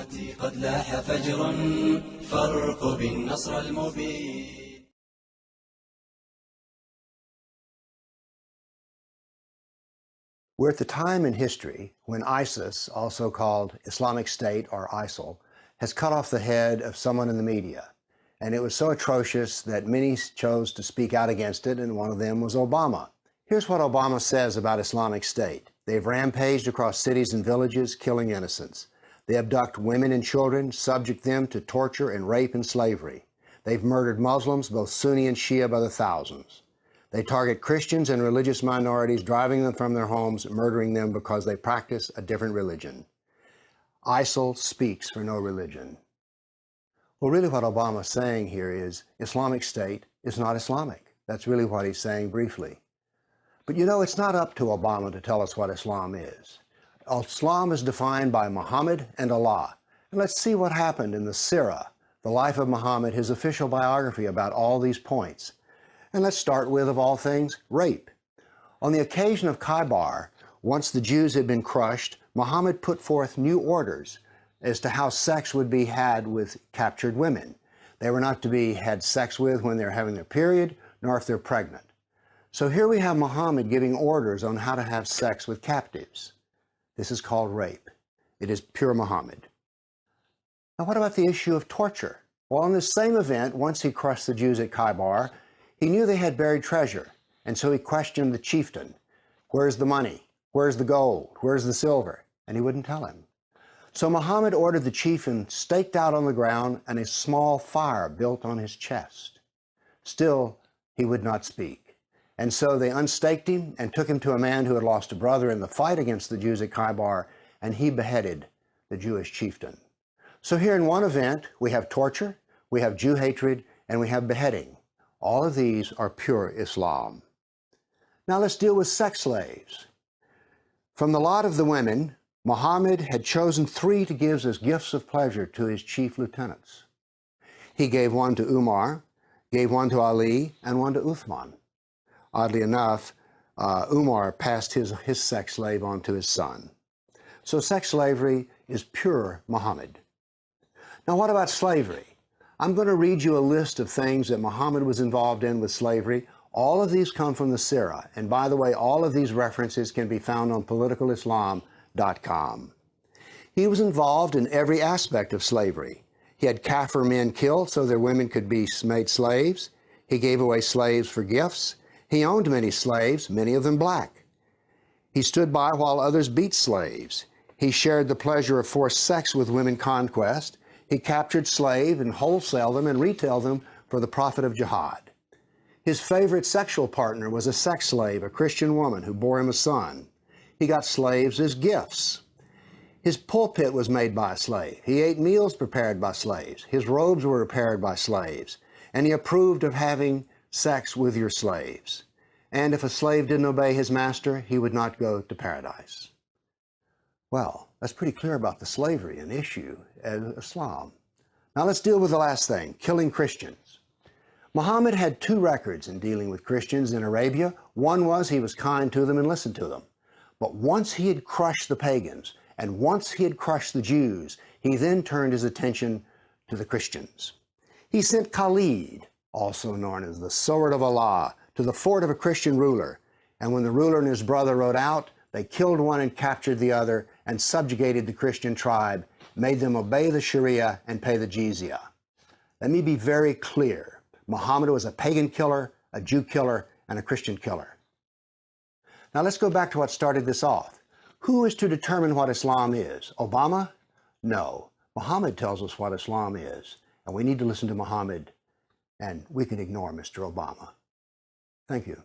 أمتي قد لاح فجر فارقب النصر المبين. We're at the time in history when ISIS, also called Islamic State or ISIL, has cut off the head of someone in the media. And it was so atrocious that many chose to speak out against it, and one of them was Obama. Here's what Obama says about Islamic State. They've rampaged across cities and villages, killing innocents. They abduct women and children, subject them to torture and rape and slavery. They've murdered Muslims, both Sunni and Shia, by the thousands. They target Christians and religious minorities, driving them from their homes, murdering them because they practice a different religion. ISIL speaks for no religion. Well, really what Obama's saying here is Islamic State is not Islamic. That's really what he's saying briefly. But you know, it's not up to Obama to tell us what Islam is. Islam is defined by Muhammad and Allah. And let's see what happened in the Sirah, the life of Muhammad, his official biography about all these points. And let's start with, of all things, rape. On the occasion of Khaybar, once the Jews had been crushed, Muhammad put forth new orders as to how sex would be had with captured women. They were not to be had sex with when they're having their period, nor if they're pregnant. So here we have Muhammad giving orders on how to have sex with captives. This is called rape. It is pure Muhammad. Now what about the issue of torture? Well, in this same event, once he crushed the Jews at Khaybar, he knew they had buried treasure, and so he questioned the chieftain. Where's the money? Where's the gold? Where's the silver? And he wouldn't tell him. So Muhammad ordered the chieftain staked out on the ground and a small fire built on his chest. Still, he would not speak. And so they unstaked him and took him to a man who had lost a brother in the fight against the Jews at Khaybar, and he beheaded the Jewish chieftain. So here in one event, we have torture, we have Jew hatred, and we have beheading. All of these are pure Islam. Now let's deal with sex slaves. From the lot of the women, Muhammad had chosen 3 to give as gifts of pleasure to his chief lieutenants. He gave one to Umar, gave one to Ali, and one to Uthman. Oddly enough, Umar passed his sex slave on to his son. So sex slavery is pure Muhammad. Now what about slavery? I'm going to read you a list of things that Muhammad was involved in with slavery. All of these come from the Sirah. And by the way, all of these references can be found on politicalislam.com. He was involved in every aspect of slavery. He had Kafir men killed so their women could be made slaves. He gave away slaves for gifts. He owned many slaves, many of them black. He stood by while others beat slaves. He shared the pleasure of forced sex with women conquest. He captured slaves and wholesale them and retail them for the profit of jihad. His favorite sexual partner was a sex slave, a Christian woman who bore him a son. He got slaves as gifts. His pulpit was made by a slave. He ate meals prepared by slaves. His robes were repaired by slaves. And he approved of having sex with your slaves. And if a slave didn't obey his master, he would not go to paradise. Well, that's pretty clear about the slavery and issue as Islam. Now let's deal with the last thing, killing Christians. Muhammad had 2 records in dealing with Christians in Arabia. One was he was kind to them and listened to them. But once he had crushed the pagans, and once he had crushed the Jews, he then turned his attention to the Christians. He sent Khalid, also known as the Sword of Allah, to the fort of a Christian ruler. And when the ruler and his brother rode out, they killed one and captured the other and subjugated the Christian tribe, made them obey the Sharia and pay the jizya. Let me be very clear. Muhammad was a pagan killer, a Jew killer, and a Christian killer. Now let's go back to what started this off. Who is to determine what Islam is? Obama? No. Muhammad tells us what Islam is, and we need to listen to Muhammad, and we can ignore Mr. Obama. Thank you.